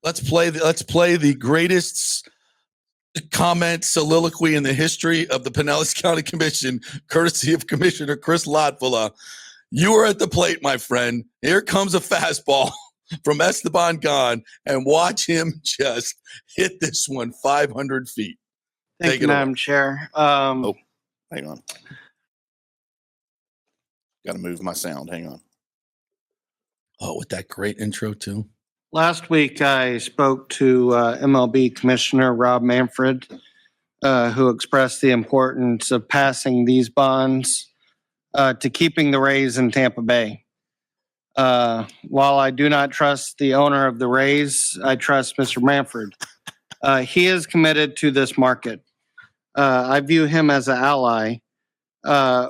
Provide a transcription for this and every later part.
Let's play the greatest comment soliloquy in the history of the Pinellas County Commission, courtesy of Commissioner Chris Latvala. You are at the plate, my friend. Here comes a fastball from Esteban Gan, and watch him just hit this one 500 feet. Thank you, Madam Chair. Hang on. Got to move my sound. Hang on. Oh, with that great intro, too. Last week, I spoke to MLB Commissioner Rob Manfred, who expressed the importance of passing these bonds to keeping the Rays in Tampa Bay. While I do not trust the owner of the Rays, I trust Mr. Manfred. He is committed to this market. I view him as an ally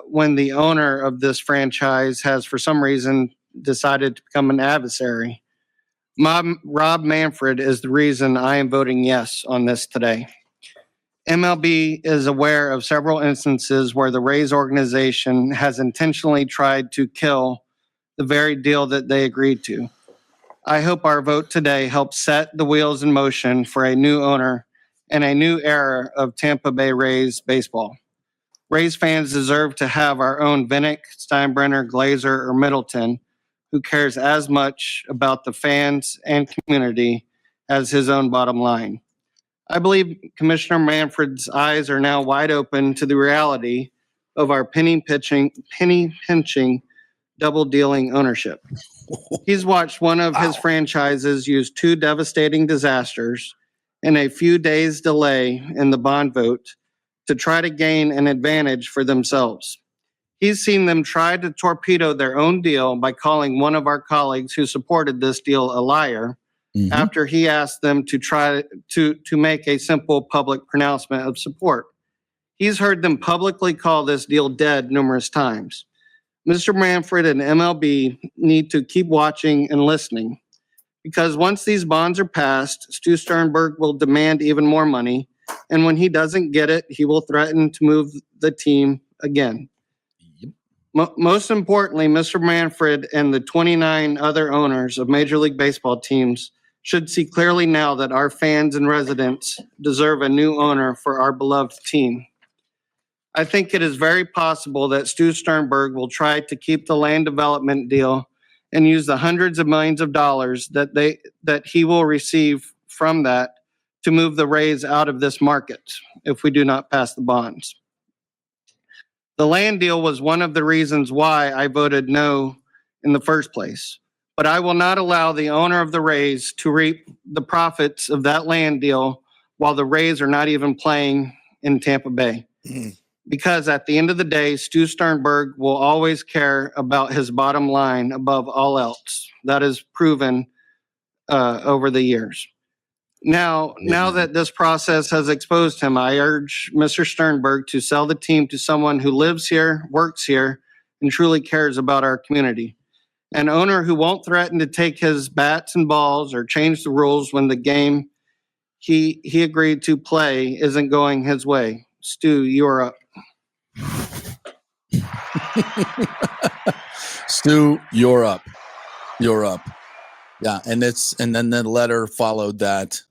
when the owner of this franchise has, for some reason, decided to become an adversary. Rob Manfred is the reason I am voting yes on this today. MLB is aware of several instances where the Rays organization has intentionally tried to kill the very deal that they agreed to. I hope our vote today helps set the wheels in motion for a new owner and a new era of Tampa Bay Rays baseball. Rays fans deserve to have our own Vinnick, Steinbrenner, Glazer, or Middleton, who cares as much about the fans and community as his own bottom line. I believe Commissioner Manfred's eyes are now wide open to the reality of our penny pinching, double dealing ownership. He's watched one of his franchises use two devastating disasters and a few days delay in the bond vote to try to gain an advantage for themselves. He's seen them try to torpedo their own deal by calling one of our colleagues who supported this deal a liar after he asked them to try to make a simple public pronouncement of support. He's heard them publicly call this deal dead numerous times. Mr. Manfred and MLB need to keep watching and listening, because once these bonds are passed, Stu Sternberg will demand even more money, and when he doesn't get it, he will threaten to move the team again. Most importantly, Mr. Manfred and the 29 other owners of Major League Baseball teams should see clearly now that our fans and residents deserve a new owner for our beloved team. I think it is very possible that Stu Sternberg will try to keep the land development deal and use the hundreds of millions of dollars that he will receive from that to move the Rays out of this market if we do not pass the bonds. The land deal was one of the reasons why I voted no in the first place. But I will not allow the owner of the Rays to reap the profits of that land deal while the Rays are not even playing in Tampa Bay. Because at the end of the day, Stu Sternberg will always care about his bottom line above all else. That is proven over the years. Now that this process has exposed him, I urge Mr. Sternberg to sell the team to someone who lives here, works here, and truly cares about our community. An owner who won't threaten to take his bats and balls or change the rules when the game he agreed to play isn't going his way. Stu, you're up. Stu, you're up. You're up. Yeah, and then the letter followed that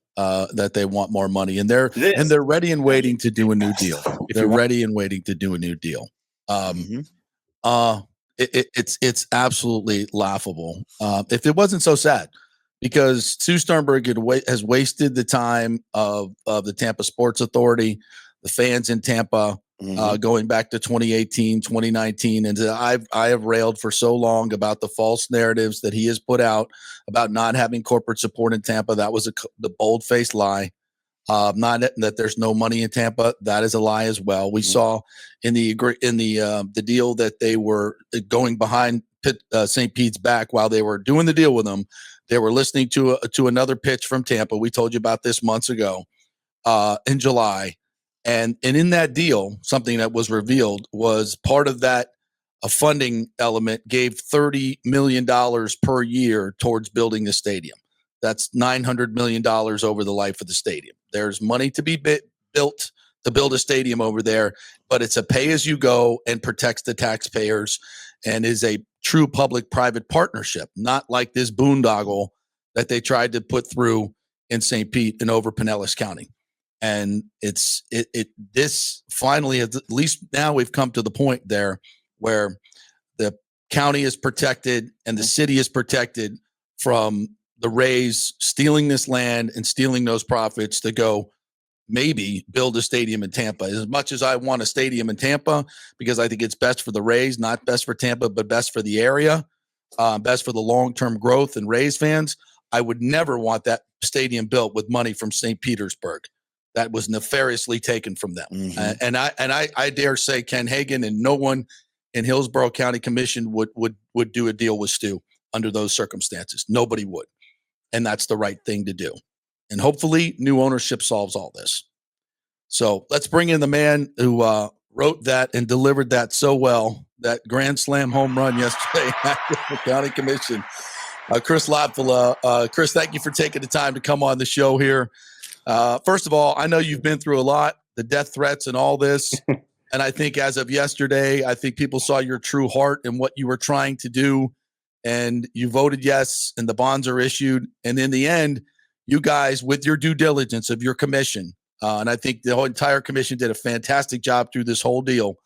they want more money, and they're ready and waiting to do a new deal. They're ready and waiting to do a new deal. It's absolutely laughable. If it wasn't so sad, because Stu Sternberg has wasted the time of the Tampa Sports Authority, the fans in Tampa, going back to 2018, 2019. And I have railed for so long about the false narratives that he has put out about not having corporate support in Tampa. That was the bold-faced lie. Not that there's no money in Tampa. That is a lie as well. We saw in the deal that they were going behind St. Pete's back while they were doing the deal with them. They were listening to another pitch from Tampa. We told you about this months ago in July. And in that deal, something that was revealed was part of that a funding element gave $30 million per year towards building the stadium. That's $900 million over the life of the stadium. There's money to be built to build a stadium over there, but it's a pay-as-you-go and protects the taxpayers and is a true public-private partnership, not like this boondoggle that they tried to put through in St. Pete and over Pinellas County. And this finally, at least now we've come to the point there where the county is protected and the city is protected from the Rays stealing this land and stealing those profits to go maybe build a stadium in Tampa. As much as I want a stadium in Tampa, because I think it's best for the Rays, not best for Tampa, but best for the area, best for the long-term growth and Rays fans, I would never want that stadium built with money from St. Petersburg. That was nefariously taken from them. Mm-hmm. And I dare say Ken Hagan and no one in Hillsborough County Commission would do a deal with Stu under those circumstances. Nobody would. And that's the right thing to do. And hopefully new ownership solves all this. So let's bring in the man who wrote that and delivered that so well, that grand slam home run yesterday at the County Commission. Chris Latvala. Chris, thank you for taking the time to come on the show here. First of all, I know you've been through a lot, the death threats and all this. And I think as of yesterday, I think people saw your true heart and what you were trying to do. And you voted yes, and the bonds are issued. And in the end, you guys, with your due diligence of your commission, and I think the whole entire commission did a fantastic job through this whole deal.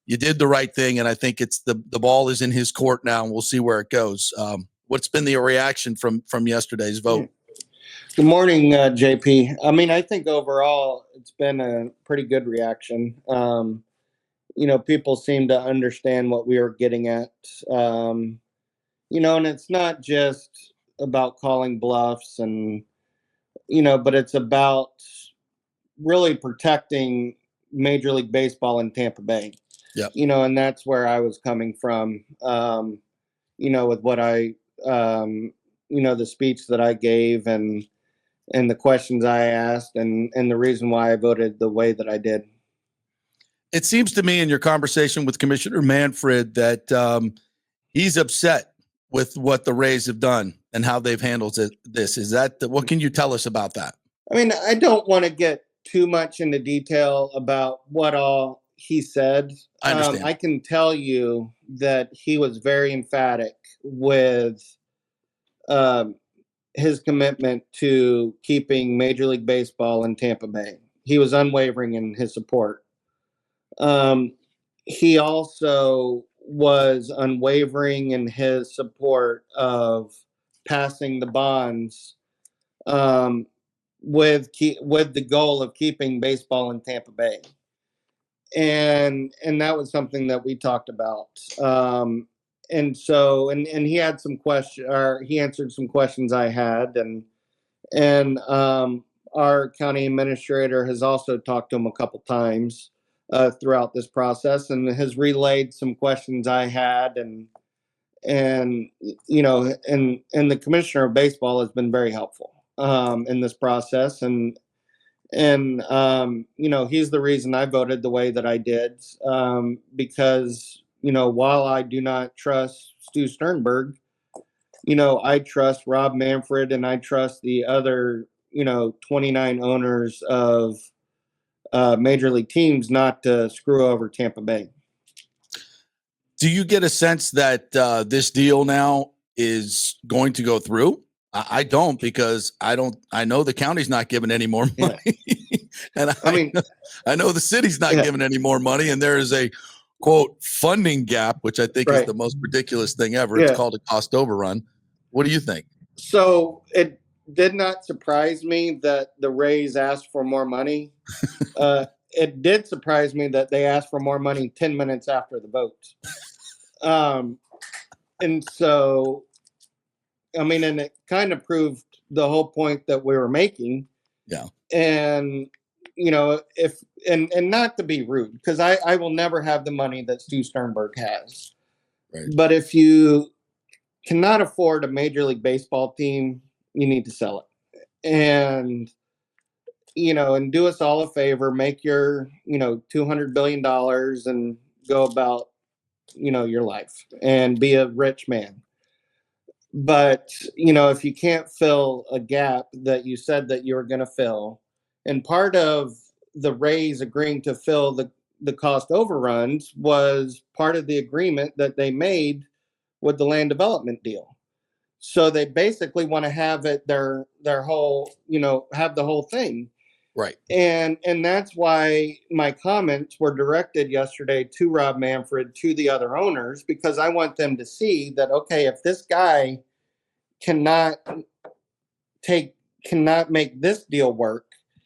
You did the right thing, and I think it's the ball is in his court now, and we'll see where it goes. What's been the reaction from yesterday's vote? Good morning, JP. I mean, I think overall it's been a pretty good reaction. People seem to understand what we were getting at. And it's not just about calling bluffs but it's about really protecting Major League Baseball in Tampa Bay. Yeah. And that's where I was coming from, with what I, the speech that I gave and the questions I asked and the reason why I voted the way that I did. It seems to me in your conversation with Commissioner Manfred that he's upset with what the Rays have done and how they've handled this. Is that what can you tell us about that? I mean, I don't want to get too much into detail about what all he said. I understand. I can tell you that he was very emphatic with his commitment to keeping Major League Baseball in Tampa Bay. He was unwavering in his support. He also was unwavering in his support of passing the bonds with the goal of keeping baseball in Tampa Bay. And that was something that we talked about. And he had some questions, or he answered some questions I had, and our county administrator has also talked to him a couple times throughout this process, and has relayed some questions I had, and the commissioner of baseball has been very helpful in this process, and he's the reason I voted the way that I did, because while I do not trust Stu Sternberg, I trust Rob Manfred, and I trust the other 29 owners of major league teams not to screw over Tampa Bay. Do you get a sense that this deal now is going to go through? I don't, because I know the county's not giving any more money. Yeah. And I know the city's not giving any more money. And there is a quote funding gap, which I think is the most ridiculous thing ever. It's called a cost overrun. What do you think? So it did not surprise me that the Rays asked for more money. It did surprise me that they asked for more money 10 minutes after the vote. And so, and it kind of proved the whole point that we were making. Yeah. And, and not to be rude, because I will never have the money that Stu Sternberg has. Right. But if you cannot afford a Major League Baseball team, you need to sell it. And, and do us all a favor, make your, $200 billion and go about, your life and be a rich man. But, if you can't fill a gap that you said that you were going to fill, and part of the Rays agreeing to fill the cost overruns was part of the agreement that they made with the land development deal. So they basically want to have it their whole, have the whole thing. Right. And that's why my comments were directed yesterday to Rob Manfred, to the other owners, because I want them to see that, okay, if this guy cannot make this deal work,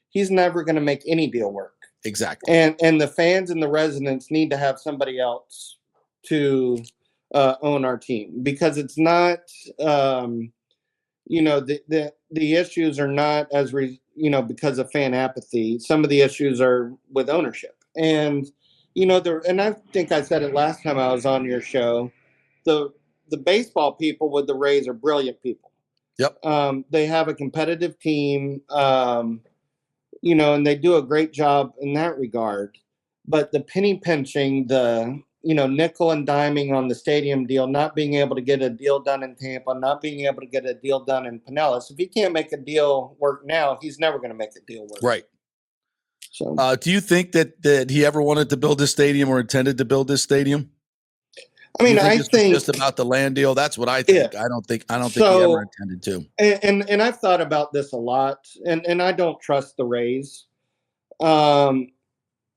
he's never going to make any deal work. Exactly. And the fans and the residents need to have somebody else to own our team, because it's not, the issues are not because of fan apathy. Some of the issues are with ownership. And, and I think I said it last time I was on your show, the baseball people with the Rays are brilliant people. Yep. They have a competitive team, and they do a great job in that regard. But the penny pinching, the nickel and diming on the stadium deal, not being able to get a deal done in Tampa, not being able to get a deal done in Pinellas. If he can't make a deal work now, he's never going to make a deal work. Right. So, do you think that he ever wanted to build this stadium or intended to build this stadium? I mean, I think just about the land deal. That's what I think. Yeah. I don't think he ever intended to. And I've thought about this a lot, and I don't trust the Rays. And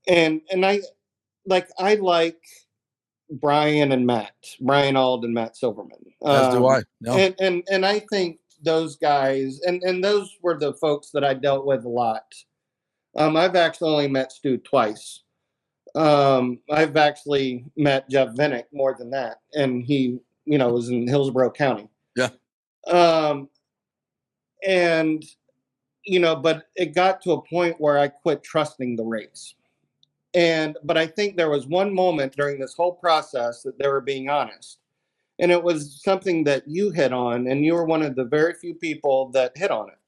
I like Brian Auld and Matt Silverman. As do I. No. And I think those guys, and those were the folks that I dealt with a lot. I've actually only met Stu twice. I've actually met Jeff Vinnick more than that, and he, was in Hillsborough County. Yeah. And but it got to a point where I quit trusting the Rays. But I think there was one moment during this whole process that they were being honest. And it was something that you hit on, and you were one of the very few people that hit on it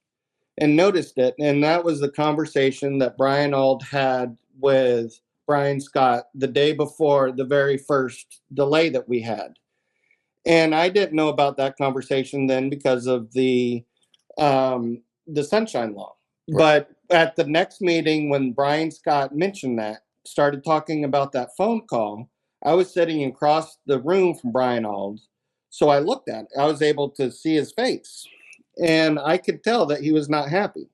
and noticed it. And that was the conversation that Brian Auld had with Brian Scott the day before the very first delay that we had. And I didn't know about that conversation then because of the Sunshine Law. Right. But at the next meeting, when Brian Scott mentioned that, started talking about that phone call, I was sitting across the room from Brian Auld. So I looked at it. I was able to see his face. And I could tell that he was not happy.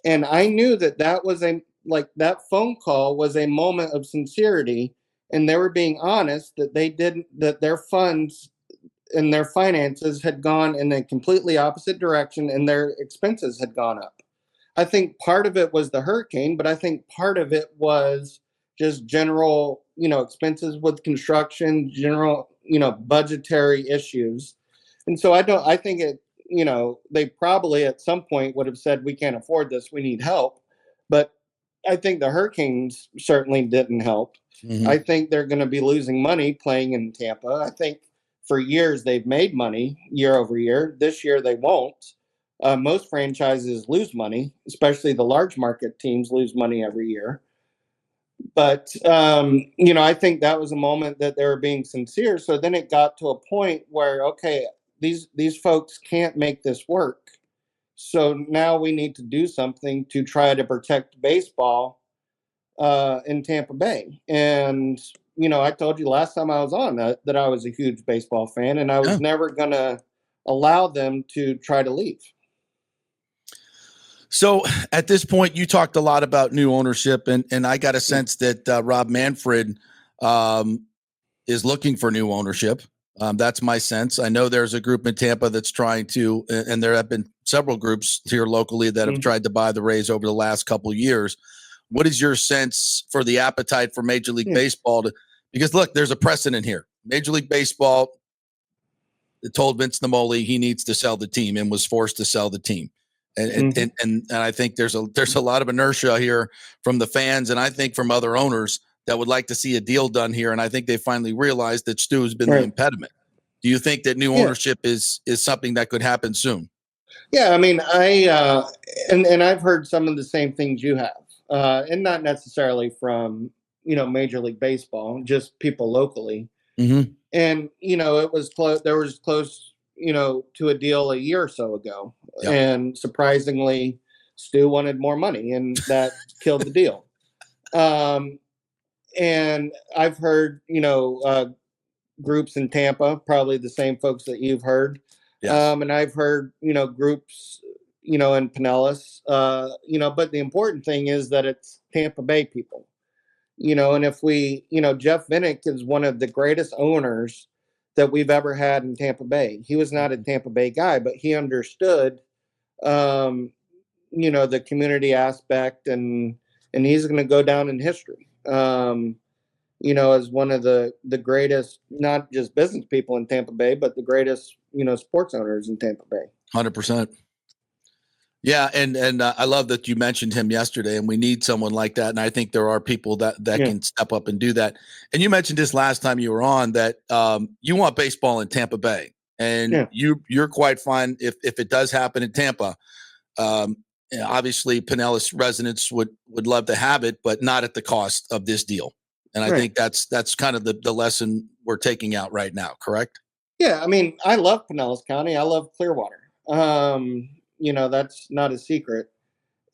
And I knew that was that phone call was a moment of sincerity. And they were being honest that their funds and their finances had gone in a completely opposite direction, and their expenses had gone up. I think part of it was the hurricane, but I think part of it was just general, expenses with construction, general, budgetary issues. And so I think it, they probably at some point would have said, we can't afford this, we need help. But I think the hurricanes certainly didn't help. Mm-hmm. I think they're going to be losing money playing in Tampa. I think for years they've made money year over year. This year they won't. Most franchises lose money, especially the large market teams lose money every year. But, I think that was a moment that they were being sincere. So then it got to a point where, okay, these folks can't make this work. So now we need to do something to try to protect baseball in Tampa Bay. And, I told you last time I was on that I was a huge baseball fan, and I was never going to allow them to try to leave. So at this point, you talked a lot about new ownership, and I got a sense that Rob Manfred is looking for new ownership. That's my sense. I know there's a group in Tampa that's trying to, and there have been several groups here locally that have tried to buy the Rays over the last couple of years. What is your sense for the appetite for Major League Baseball because look, there's a precedent here. Major League Baseball told Vince Namoli he needs to sell the team and was forced to sell the team. And I think there's a lot of inertia here from the fans, and I think from other owners that would like to see a deal done here. And I think they finally realized that Stu has been the impediment. Do you think that new ownership is something that could happen soon? Yeah, I mean, and I've heard some of the same things you have, and not necessarily from Major League Baseball, just people locally. Mm-hmm. And it was close. There was close, to a deal a year or so ago, and surprisingly, Stu wanted more money, and that killed the deal. And I've heard, groups in Tampa, probably the same folks that you've heard, Yes. And I've heard, groups, in Pinellas, but the important thing is that it's Tampa Bay people, and if we, Jeff Vinnick is one of the greatest owners that we've ever had in Tampa Bay. He was not a Tampa Bay guy, but he understood, um, the community aspect, and he's going to go down in history. As one of the greatest, not just business people in Tampa Bay, but the greatest, sports owners in Tampa Bay. 100%. Yeah, and I love that you mentioned him yesterday, and we need someone like that. And I think there are people that can step up and do that. And you mentioned this last time you were on that you want baseball in Tampa Bay, and you're quite fine if it does happen in Tampa. Obviously, Pinellas residents would love to have it, but not at the cost of this deal. And I think that's kind of the lesson we're taking out right now. Correct? Yeah, I mean, I love Pinellas County. I love Clearwater. That's not a secret.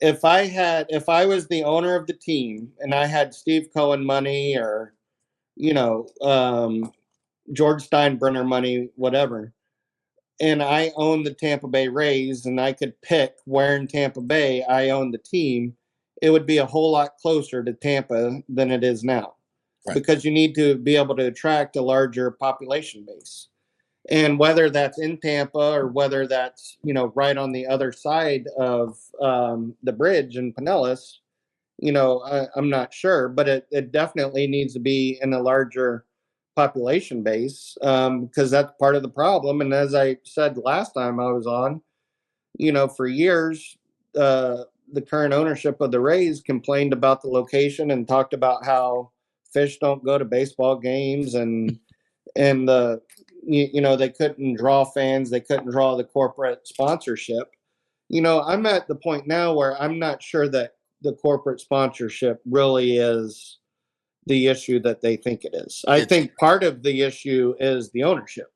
If I was the owner of the team and I had Steve Cohen money or, George Steinbrenner money, whatever, and I own the Tampa Bay Rays and I could pick where in Tampa Bay I own the team, it would be a whole lot closer to Tampa than it is now. Right. Because you need to be able to attract a larger population base. And whether that's in Tampa or whether that's, right on the other side of the bridge in Pinellas, I'm not sure, but it definitely needs to be in a larger population base because that's part of the problem. And as I said last time I was on, for years, the current ownership of the Rays complained about the location and talked about how fish don't go to baseball games and they couldn't draw fans, they couldn't draw the corporate sponsorship. I'm at the point now where I'm not sure that the corporate sponsorship really is the issue that they think it is. I think part of the issue is the ownership.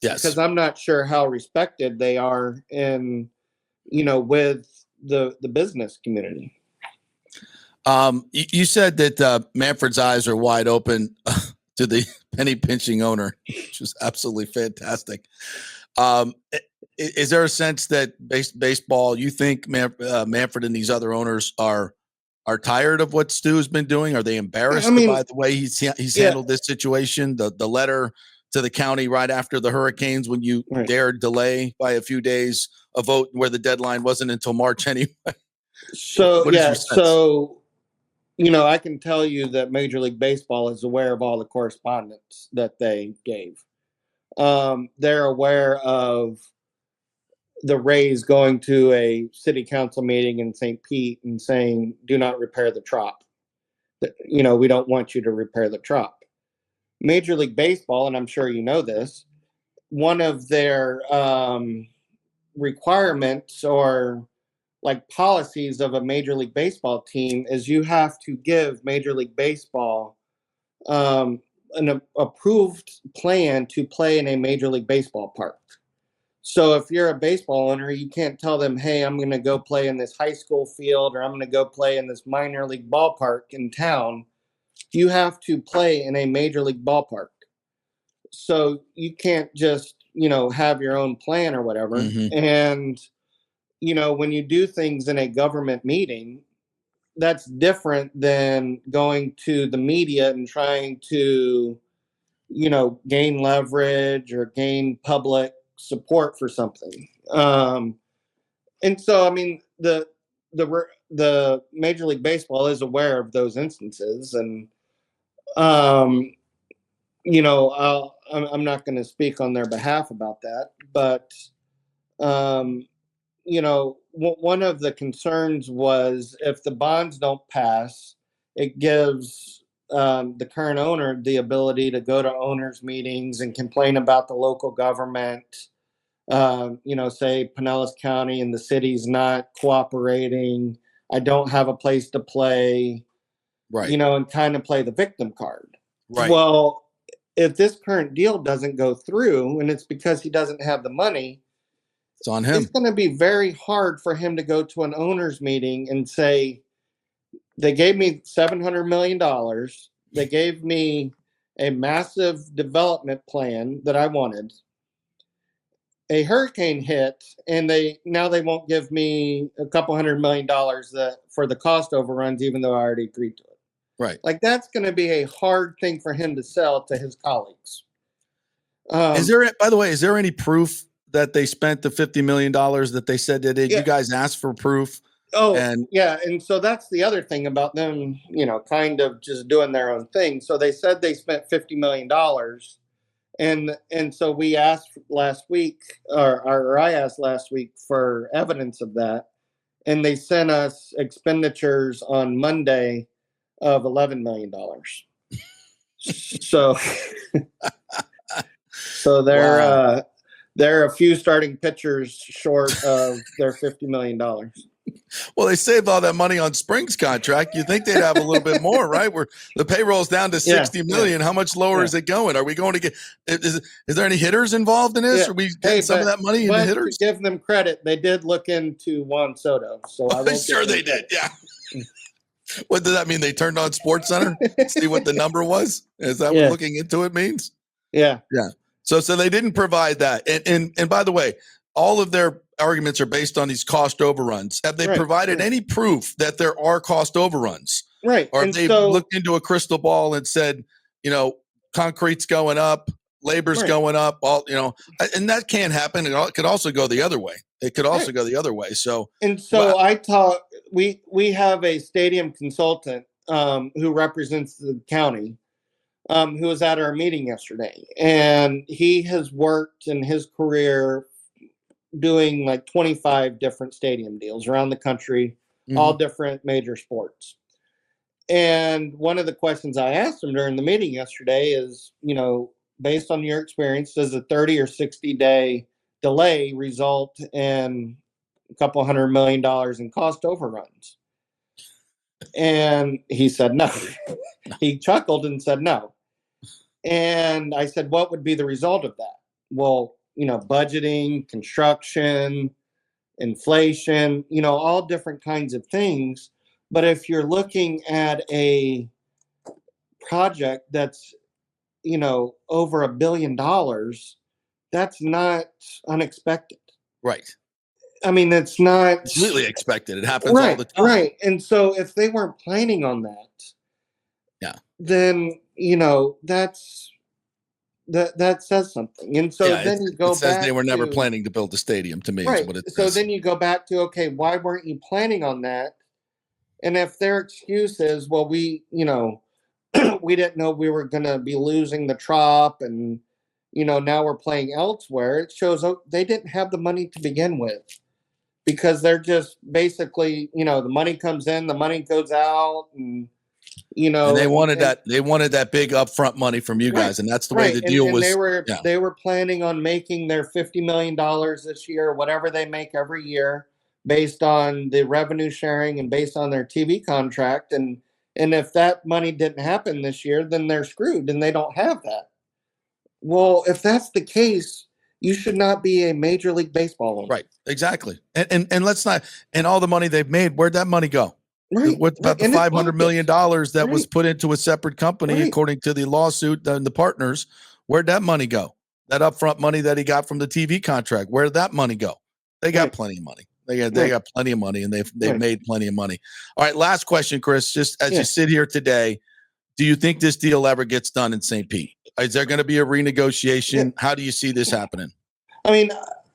Yes. Because I'm not sure how respected they are in, with the business community. You said that Manfred's eyes are wide open to the penny pinching owner, which is absolutely fantastic. Is there a sense that baseball, you think Manfred and these other owners are tired of what Stu has been doing? Are they embarrassed by the way he's handled this situation? The letter to the county right after the hurricanes when you dared delay by a few days a vote where the deadline wasn't until March anyway. So I can tell you that Major League Baseball is aware of all the correspondence that they gave. They're aware of the Rays going to a city council meeting in St. Pete and saying, do not repair the trop. We don't want you to repair the trop. Major League Baseball, and I'm sure you know this, one of their requirements or like policies of a Major League Baseball team is you have to give Major League Baseball an approved plan to play in a Major League Baseball park. So if you're a baseball owner, you can't tell them, hey, I'm going to go play in this high school field or I'm going to go play in this minor league ballpark in town. You have to play in a Major League ballpark. So you can't just, have your own plan or whatever. Mm-hmm. And when you do things in a government meeting, that's different than going to the media and trying to, gain leverage or gain public support for something. And so, I mean, the Major League Baseball is aware of those instances, and I'm not going to speak on their behalf about that, but one of the concerns was if the bonds don't pass, it gives the current owner the ability to go to owners' meetings and complain about the local government. Say Pinellas County and the city's not cooperating. I don't have a place to play, right? And kind of play the victim card. Right. Well, if this current deal doesn't go through and it's because he doesn't have the money, it's on him. It's going to be very hard for him to go to an owners meeting and say, they gave me $700 million. They gave me a massive development plan that I wanted. a hurricane hit and they won't give me a couple $100 million for the cost overruns, even though I already agreed to it. Right. Like, that's going to be a hard thing for him to sell to his colleagues. Is there, by the way, is there any proof that they spent the $50 million that they said they did? Yeah. You guys asked for proof. Oh, And yeah. And so that's the other thing about them, kind of just doing their own thing. So they said they spent $50 million. And so we asked last week, or I asked last week for evidence of that. And they sent us expenditures on Monday of $11 million. So, so they're a few starting pitchers short of their $50 million. well, they saved all that money on Spring's contract. You think they'd have a little bit more, right? Where the payroll's down to 60 million. How much lower is it going? Are we going to get? Is there any hitters involved in this? Yeah. Are we getting some of that money in the hitters? To give them credit, they did look into Juan Soto. So I won't Sure they did. Yeah. What does that mean? They turned on Sports Center, see what the number was. Is that what looking into it means? Yeah. Yeah. So they didn't provide that. And by the way, all of their arguments are based on these cost overruns. Have they provided any proof that there are cost overruns? Right. Or have they looked into a crystal ball and said, concrete's going up, labor's going up, and that can't happen. It could also go the other way. It could also go the other way. So, I taught, we have a stadium consultant who represents the county, who was at our meeting yesterday, and he has worked in his career doing like 25 different stadium deals around the country, all different major sports. And one of the questions I asked him during the meeting yesterday is, based on your experience, does a 30 or 60 day delay result in a couple $100 million in cost overruns? And he said no. He chuckled and said no. And I said, what would be the result of that? Well, budgeting, construction, inflation, all different kinds of things. But if you're looking at a project that's, over $1 billion, that's not unexpected. right. I mean, it's not Completely expected. It happens all the time. Right. And so if they weren't planning on that, then, that says something. And so then you go back. It says they were never planning to build a stadium, to me. Right. Is what it so says. Then you go back to, okay, why weren't you planning on that? And if their excuse is, well, we didn't know we were going to be losing the Trop, and, now we're playing elsewhere, it shows they didn't have the money to begin with, because they're just basically, the money comes in, the money goes out, and, and they wanted that big upfront money from you guys, and that's the way the deal was. They were planning on making their $50 million this year, whatever they make every year, based on the revenue sharing and based on their TV contract. And if that money didn't happen this year, then they're screwed and they don't have that. Well, if that's the case, you should not be a Major League Baseball owner. Right. Exactly. And let's not, and all the money they've made, where'd that money go? Right. What about the $500 million that was put into a separate company, according to the lawsuit and the partners? Where'd that money go? That upfront money that he got from the TV contract, where'd that money go? They got plenty of money. They got plenty of money, and they've made plenty of money. All right, last question, Chris. Just as you sit here today, do you think this deal ever gets done in St. Pete? Is there going to be a renegotiation? Yeah. How do you see this happening? I mean,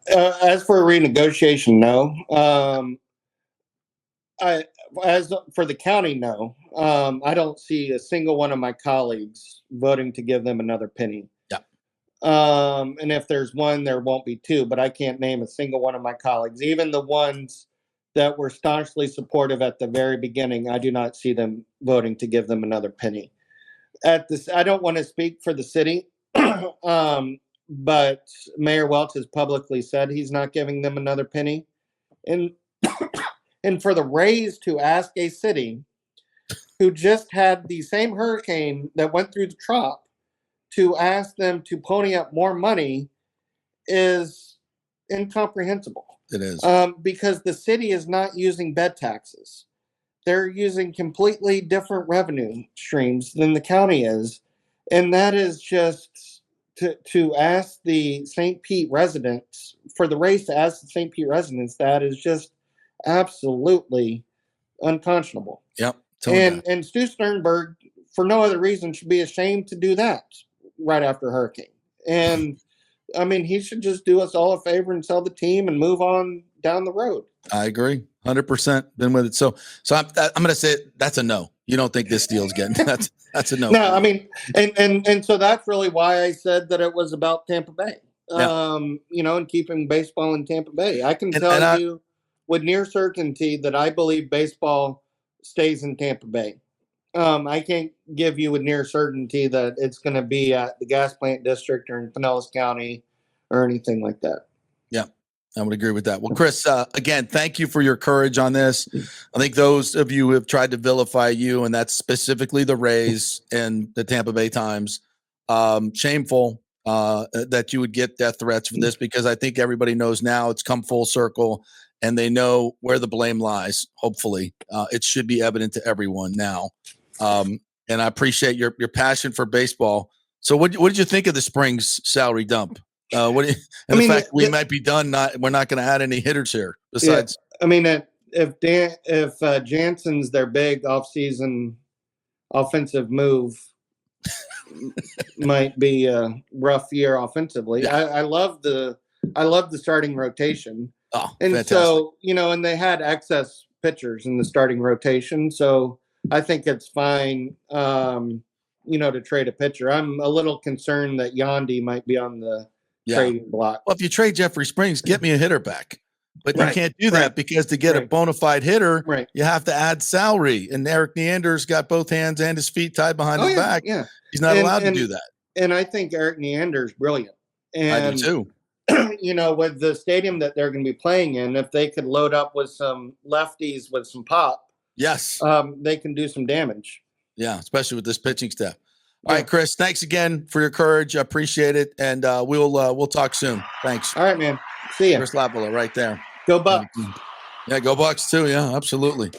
as for a renegotiation, no. As for the county, no. I don't see a single one of my colleagues voting to give them another penny. Yeah. And if there's one, there won't be two, but I can't name a single one of my colleagues. Even the ones that were staunchly supportive at the very beginning, I do not see them voting to give them another penny. I don't want to speak for the city, but Mayor Welch has publicly said he's not giving them another penny. And for the Rays to ask a city who just had the same hurricane that went through the Trop to ask them to pony up more money is incomprehensible. It is. Because the city is not using bed taxes. They're using completely different revenue streams than the county is. And that is just to ask the St. Pete residents for the race to ask the St. Pete residents that is just absolutely unconscionable. Yep. And Stu Sternberg, for no other reason, should be ashamed to do that right after a hurricane. And I mean, he should just do us all a favor and sell the team and move on down the road. I agree. 100% been with it. So I'm going to say that's a no. You don't think this deal's getting that's a no. No, I mean, and so that's really why I said that it was about Tampa Bay. Yeah. And keeping baseball in Tampa Bay. I can tell you with near certainty that I believe baseball stays in Tampa Bay. I can't give you with near certainty that it's going to be at the gas plant district or in Pinellas County or anything like that. Yeah, I would agree with that. Well, Chris, again, thank you for your courage on this. I think those of you who have tried to vilify you, and that's specifically the Rays and the Tampa Bay Times, shameful that you would get death threats for this, because I think everybody knows now it's come full circle and they know where the blame lies. Hopefully, it should be evident to everyone now. And I appreciate your passion for baseball. So what did you think of the Springs salary dump? The fact we might be done, we're not going to add any hitters here besides. Yeah, I mean, if Jansen's their big offseason offensive move might be a rough year offensively. Yeah. I love the starting rotation. Oh, and fantastic. So, and they had excess pitchers in the starting rotation. So I think it's fine, to trade a pitcher. I'm a little concerned that Yandy might be on the trading block. Well, if you trade Jeffrey Springs, get me a hitter back. But you can't do that because to get a bona fide hitter, you have to add salary. And Eric Neander's got both hands and his feet tied behind his back. Yeah. He's not allowed to do that. And I think Eric Neander's brilliant. And I do too. With the stadium that they're going to be playing in, if they could load up with some lefties with some pop, yes, they can do some damage. Yeah, especially with this pitching staff. All right, Chris, thanks again for your courage. I appreciate it. And we'll talk soon. Thanks. All right, man. See ya. Chris Latvala right there. Go Bucks. Yeah, go Bucks too. Yeah, absolutely.